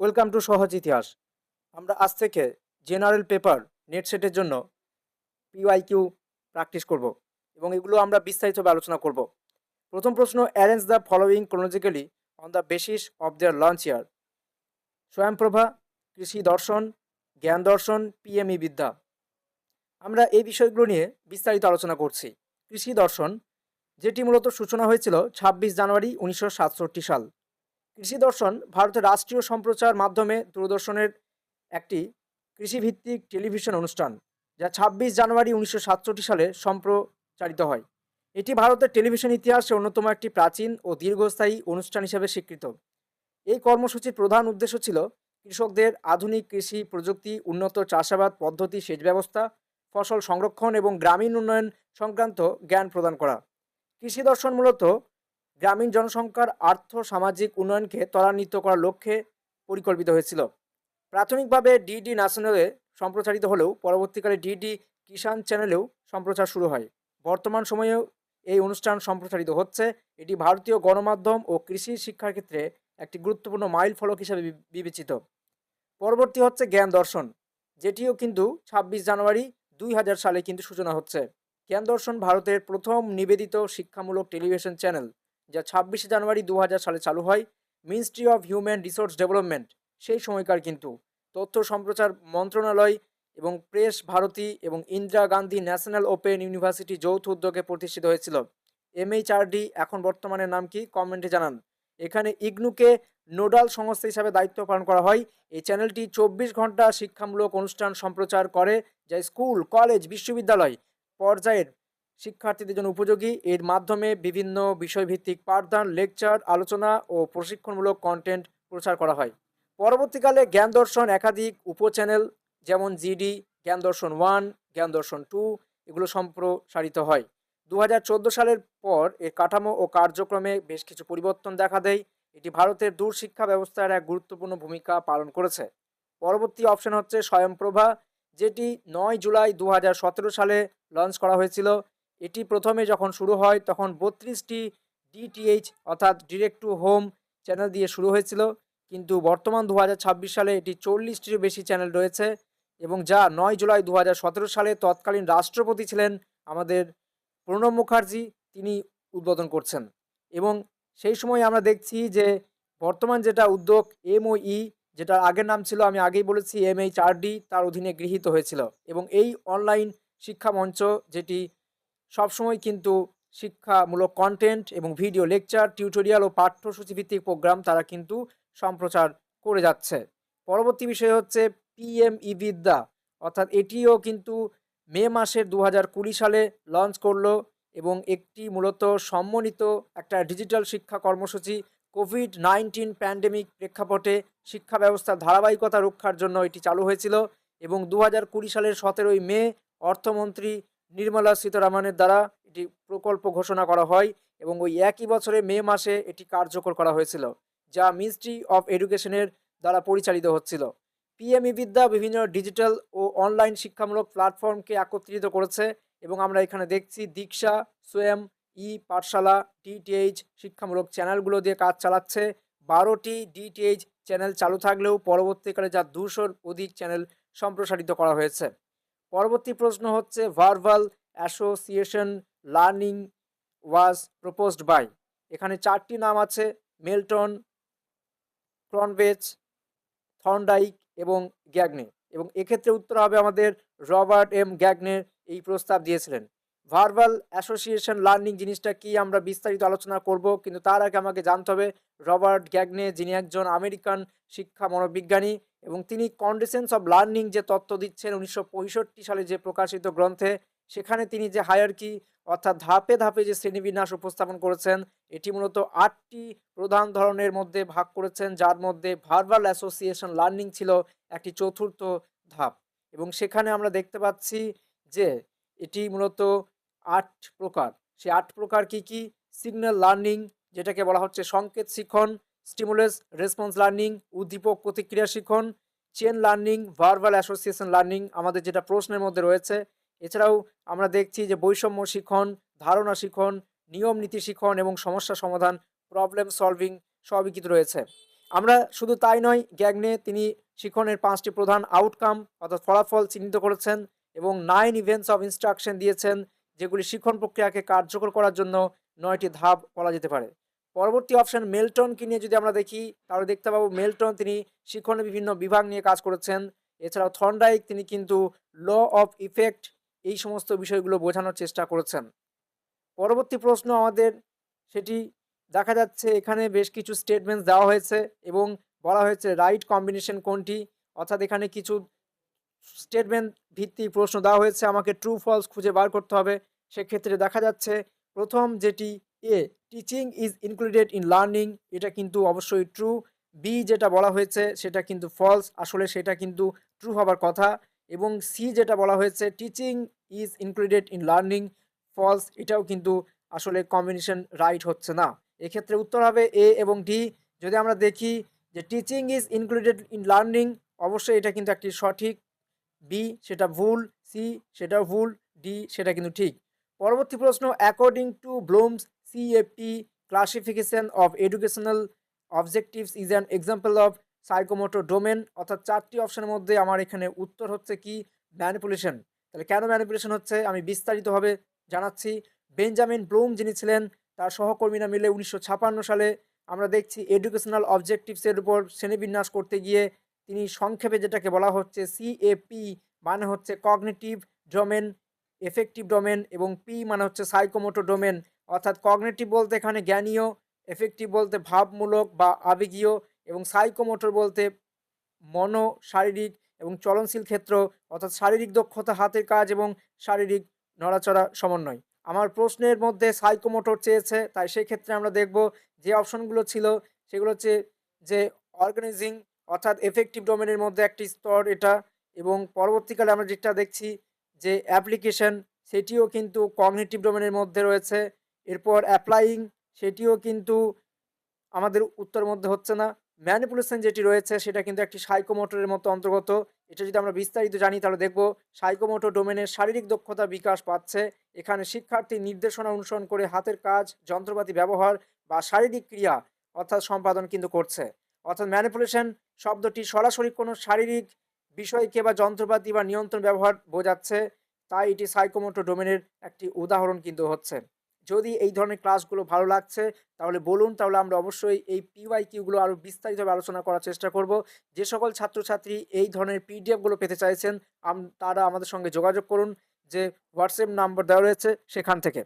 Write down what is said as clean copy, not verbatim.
Welcome to সহজ ইতিহাস। আমরা আজ থেকে জেনারেল পেপার নেট সেটের জন্য পিওয়াইকিউ প্র্যাকটিস করব এবং এগুলো আমরা বিস্তারিতভাবে আলোচনা করব। প্রথম প্রশ্ন, arrange the following chronologically on the basis of their launch year. Swayamprabha, Krishi Darshan, জ্ঞান দর্শন, পিএমই বিদ্যা। আমরা এই বিষয়গুলো নিয়ে বিস্তারিত আলোচনা করছি। কৃষি দর্শন, যেটি মূলত সূচনা হয়েছিল 26 জানুয়ারি 1967 সাল। কৃষি দর্শন ভারতের রাষ্ট্রীয় সম্প্রচার মাধ্যমে দূরদর্শনের একটি কৃষিভিত্তিক টেলিভিশন অনুষ্ঠান, যা 26 জানুয়ারি 1967 সালে সম্প্রচারিত হয়। এটি ভারতের টেলিভিশন ইতিহাসে অন্যতম একটি প্রাচীন ও দীর্ঘস্থায়ী অনুষ্ঠান হিসেবে স্বীকৃত। এই কর্মসূচির প্রধান উদ্দেশ্য ছিল কৃষকদের আধুনিক কৃষি প্রযুক্তি, উন্নত চাষাবাদ পদ্ধতি, সেচ ব্যবস্থা, ফসল সংরক্ষণ এবং গ্রামীণ উন্নয়ন সংক্রান্ত জ্ঞান প্রদান করা। কৃষি দর্শন মূলত গ্রামীণ জনসংখ্যার আর্থ সামাজিক উন্নয়নকে ত্বরান্বিত করার লক্ষ্যে পরিকল্পিত হয়েছিল। প্রাথমিকভাবে ডিডি ন্যাশনালে সম্প্রচারিত হলেও পরবর্তীকালে ডিডি কিষাণ চ্যানেলেও সম্প্রচার শুরু হয়। বর্তমান সময়েও এই অনুষ্ঠান সম্প্রচারিত হচ্ছে। এটি ভারতীয় গণমাধ্যম ও কৃষি শিক্ষার ক্ষেত্রে একটি গুরুত্বপূর্ণ মাইল ফলক হিসেবে বিবেচিত। পরবর্তী হচ্ছে জ্ঞান দর্শন, যেটিও কিন্তু 26 জানুয়ারি 2000 সালে কিন্তু সূচনা হচ্ছে। জ্ঞান দর্শন ভারতের প্রথম নিবেদিত শিক্ষামূলক টেলিভিশন চ্যানেল, যা 26 জানুয়ারি 2000 সালে চালু হয়। Ministry of human resource development সেই সময়কার কিন্তু তথ্য সম্প্রচার মন্ত্রণালয় এবং প্রেস ভারতী এবং Indira Gandhi national open university যৌথ উদ্যোগে প্রতিষ্ঠিত হয়েছিল। এমএইচআরডি এখন বর্তমানে নাম কি, কমেন্টে জানান। এখানে ইগনুকে নোডাল সংস্থা হিসাবে দায়িত্ব পালন করা হয়। এই চ্যানেলটি 24 ঘন্টা শিক্ষামূলক অনুষ্ঠান সম্প্রচার করে, যা স্কুল, কলেজ, বিশ্ববিদ্যালয় পর্যায়ের শিক্ষার্থীদের জন্য উপযোগী। এর মাধ্যমে বিভিন্ন বিষয়ভিত্তিক পাঠদান, লেকচার, আলোচনা ও প্রশিক্ষণমূলক কন্টেন্ট প্রচার করা হয়। পরবর্তীকালে জ্ঞান দর্শন একাধিক উপচ্যানেল যেমন জিডি, জ্ঞান দর্শন 1, জ্ঞান দর্শন 2 এগুলো সম্প্রসারিত হয়। 2014 সালের পর এর কাঠামো ও কার্যক্রমে বেশ কিছু পরিবর্তন দেখা দেয়। এটি ভারতের দূরশিক্ষা ব্যবস্থার এক গুরুত্বপূর্ণ ভূমিকা পালন করেছে। পরবর্তী অপশন হচ্ছে স্বয়ংপ্রভা, যেটি 9 জুলাই 2017 সালে লঞ্চ করা হয়েছিল। এটি প্রথমে যখন শুরু হয় তখন 32টি ডিটিএইচ অর্থাৎ ডিরেক্ট টু হোম চ্যানেল দিয়ে শুরু হয়েছিল, কিন্তু বর্তমান 2026 সালে এটি 40টিরও বেশি চ্যানেল রয়েছে এবং যা 9 জুলাই 2017 সালে তৎকালীন রাষ্ট্রপতি ছিলেন আমাদের প্রণব মুখার্জি, তিনি উদ্বোধন করছেন। এবং সেই সময় আমরা দেখছি যে বর্তমান যেটা উদ্যোগ এমওই, যেটা আগের নাম ছিল আমি আগেই বলেছি এমএইচআরডি, তার অধীনে গৃহীত হয়েছিল। এবং এই অনলাইন শিক্ষা মঞ্চ, যেটি সবসময় কিন্তু শিক্ষামূলক কন্টেন্ট এবং ভিডিও লেকচার, টিউটোরিয়াল ও পাঠ্যসূচি ভিত্তিক প্রোগ্রাম তারা কিন্তু সম্প্রচার করে যাচ্ছে। পরবর্তী বিষয় হচ্ছে পিএমই বিদ্যা, অর্থাৎ এটিও কিন্তু মে মাসের 2020 সালে লঞ্চ করলো এবং একটি মূলত সম্মানিত একটা ডিজিটাল শিক্ষা কর্মসূচি। কোভিড-19 প্যান্ডেমিক প্রেক্ষাপটে শিক্ষা ব্যবস্থার ধারাবাহিকতা রক্ষার জন্য এটি চালু হয়েছিল এবং 2020 সালের 17 মে অর্থমন্ত্রী নির্মলা সীতারামনের দ্বারা এটি প্রকল্প ঘোষণা করা হয় এবং ওই একই বছরে মে মাসে এটি কার্যকর করা হয়েছিল, যা মিনিস্ট্রি অফ এডুকেশনের দ্বারা পরিচালিত হচ্ছিল। পিএমই বিদ্যা বিভিন্ন ডিজিটাল ও অনলাইন শিক্ষামূলক প্ল্যাটফর্মকে একত্রিত করেছে এবং আমরা এখানে দেখছি দীক্ষা, সোয়েম, পাঠশালা, ডিটিএইচ শিক্ষামূলক চ্যানেলগুলো দিয়ে কাজ চালাচ্ছে। 12টি ডিটিএইচ চ্যানেল চালু থাকলেও পরবর্তীকালে যা 200-র অধিক চ্যানেল সম্প্রসারিত করা হয়েছে। পরবর্তী প্রশ্ন হচ্ছে verbal association learning was proposed by. এখানে 4টি নাম আছে, মেল্টন, ক্রনবেচ, থর্নডাইক এবং গ্যাগনে, এবং এক্ষেত্রে উত্তর হবে আমাদের রবার্ট এম গ্যাগনের এই প্রস্তাব দিয়েছিলেন। ভার্বাল অ্যাসোসিয়েশন লার্নিং জিনিসটা কি আমরা বিস্তারিত আলোচনা করব, কিন্তু তার আগে আমাকে জানতে হবে রবার্ট গ্যাগনে, যিনি একজন আমেরিকান শিক্ষা মনোবিজ্ঞানী এবং তিনি কন্ডিশনস অফ লার্নিং যে তত্ত্ব দিচ্ছেন 1965 সালে যে প্রকাশিত গ্রন্থে, সেখানে তিনি যে হায়ারকি অর্থাৎ ধাপে ধাপে যে শ্রেণীবিন্যাস উপস্থাপন করেছেন, এটি মূলত 8টি প্রধান ধরনের মধ্যে ভাগ করেছেন, যার মধ্যে ভার্বাল অ্যাসোসিয়েশন লার্নিং ছিল একটি চতুর্থ ধাপ। এবং সেখানে আমরা দেখতে পাচ্ছি যে এটি মূলত 8 প্রকার। সেই 8 প্রকার কি কি? সিগন্যাল লার্নিং, যেটাকে বলা হচ্ছে সংকেত শিখন; স্টিমুলাস রেসপন্স লার্নিং, উদ্দীপক প্রতিক্রিয়া শিখন; chain learning; verbal association learning আমাদের যেটা প্রশ্নের মধ্যে রয়েছে। এছাড়াও আমরা দেখছি যে বৈষম্য শিখন, ধারণা শিখন, নিয়ম নীতি শিখন এবং সমস্যা সমাধান, প্রবলেম সলভিং সবই কিন্তু রয়েছে। আমরা শুধু তাই নয়, গ্যাগনে তিনি শিক্ষণের 5টি প্রধান আউটকাম অর্থাৎ ফলাফল চিহ্নিত করেছেন এবং 9 ইভেন্টস অফ ইনস্ট্রাকশন দিয়েছেন, যেগুলি শিক্ষণ প্রক্রিয়াকে কার্যকর করার জন্য 9টি ধাপ বলা যেতে পারে। পরবর্তী অপশন মেল্টনকে নিয়ে যদি আমরা দেখি, তাহলে দেখতে পাবো মেল্টন তিনি শিক্ষণের বিভিন্ন বিভাগ নিয়ে কাজ করেছেন। এছাড়াও থর্নডাইক তিনি কিন্তু ল অফ ইফেক্ট এই সমস্ত বিষয়গুলো বোঝানোর চেষ্টা করেছেন। পরবর্তী প্রশ্ন আমাদের সেটি দেখা যাচ্ছে এখানে বেশ কিছু স্টেটমেন্টস দেওয়া হয়েছে এবং বলা হয়েছে রাইট কম্বিনেশন কোনটি, অর্থাৎ এখানে কিছু স্টেটমেন্ট ভিত্তিক প্রশ্ন দেওয়া হয়েছে, আমাকে ট্রু ফলস খুঁজে বার করতে হবে। সেক্ষেত্রে দেখা যাচ্ছে প্রথম যেটি A, teaching is included in learning, এটা কিন্তু অবশ্যই ট্রু। বি যেটা বলা হয়েছে সেটা কিন্তু ফলস, আসলে সেটা কিন্তু ট্রু হবার কথা। এবং সি যেটা বলা হয়েছে teaching is included in learning, false, এটাও কিন্তু আসলে কম্বিনেশন রাইট হচ্ছে না। এক্ষেত্রে উত্তর হবে এ এবং ডি। যদি আমরা দেখি যে teaching is included in learning, অবশ্যই এটা কিন্তু একটি সঠিক। বি সেটা ভুল, সি সেটাও ভুল, ডি সেটা কিন্তু ঠিক। পরবর্তী প্রশ্ন, according to blooms CFT classification of educational objectives is an example of psychomotor domain, অর্থাৎ 4টি অপশনের মধ্যে আমার এখানে উত্তর হচ্ছে কি ম্যানিপুলেশন। তাহলে কেন ম্যানিপুলেশন হচ্ছে আমি বিস্তারিতভাবে জানাচ্ছি। বেঞ্জামিন ব্লুম যিনি ছিলেন, তার সহকর্মীরা মিলে 1956 সালে আমরা দেখছি এডুকেশনাল অবজেক্টিভসের উপর শ্রেণীবিন্যাস করতে গিয়ে তিনি সংক্ষেপে যেটাকে বলা হচ্ছে সিএপি, মানে হচ্ছে কগনিটিভ ডোমেন, এফেক্টিভ ডোমেন, এবং পি মানে হচ্ছে সাইকোমোটর ডোমেন। অর্থাৎ কগনিটিভ বলতে এখানে জ্ঞানীয়, এফেক্টিভ বলতে ভাবমূলক বা আবেগীয়, এবং সাইকোমোটর বলতে মনো, শারীরিক এবং চলনশীল ক্ষেত্র, অর্থাৎ শারীরিক দক্ষতা, হাতের কাজ এবং শারীরিক নড়াচড়া সমন্বয়। আমার প্রশ্নের মধ্যে সাইকোমোটর চেয়েছে, তাই সেক্ষেত্রে আমরা দেখব যে অপশনগুলো ছিল সেগুলো হচ্ছে যে অর্গানাইজিং, অর্থাৎ এফেক্টিভ ডোমেনের মধ্যে একটি স্তর এটা। এবং পরবর্তীকালে আমরা যেটা দেখছি যে অ্যাপ্লিকেশন, সেটিও কিন্তু কগনিটিভ ডোমেনের মধ্যে রয়েছে। এরপর অ্যাপ্লাইং, সেটিও কিন্তু আমাদের উত্তরের মধ্যে হচ্ছে না। ম্যানিপুলেশন যেটি রয়েছে সেটা কিন্তু একটি সাইকোমোটরের মতো অন্তর্গত। এটা যদি আমরা বিস্তারিত জানি তাহলে দেখব সাইকোমোটর ডোমেনের শারীরিক দক্ষতা বিকাশ পাচ্ছে। এখানে শিক্ষার্থী নির্দেশনা অনুসরণ করে হাতের কাজ, যন্ত্রপাতি ব্যবহার বা শারীরিক ক্রিয়া অর্থাৎ সম্পাদন কিন্তু করছে। অর্থাৎ ম্যানিপুলেশন শব্দটি সরাসরি কোনো শারীরিক বিষয়কে বা যন্ত্রপাতি বা নিয়ন্ত্রণ ব্যবহার বোঝাচ্ছে, তাই এটি সাইকোমোটর ডোমেনের একটি উদাহরণ কিন্তু হচ্ছে। যদি এই ধরনের ক্লাসগুলো ভালো লাগছে তাহলে বলুন, তাহলে আমরা অবশ্যই এই পিওয়াইকিউগুলো আরও বিস্তারিতভাবে আলোচনা করার চেষ্টা করব। যে সকল ছাত্রছাত্রী এই ধরনের পিডিএফগুলো পেতে চাইছেন তারা আমাদের সঙ্গে যোগাযোগ করুন, যে হোয়াটসঅ্যাপ নাম্বার দেওয়া রয়েছে সেখান থেকে।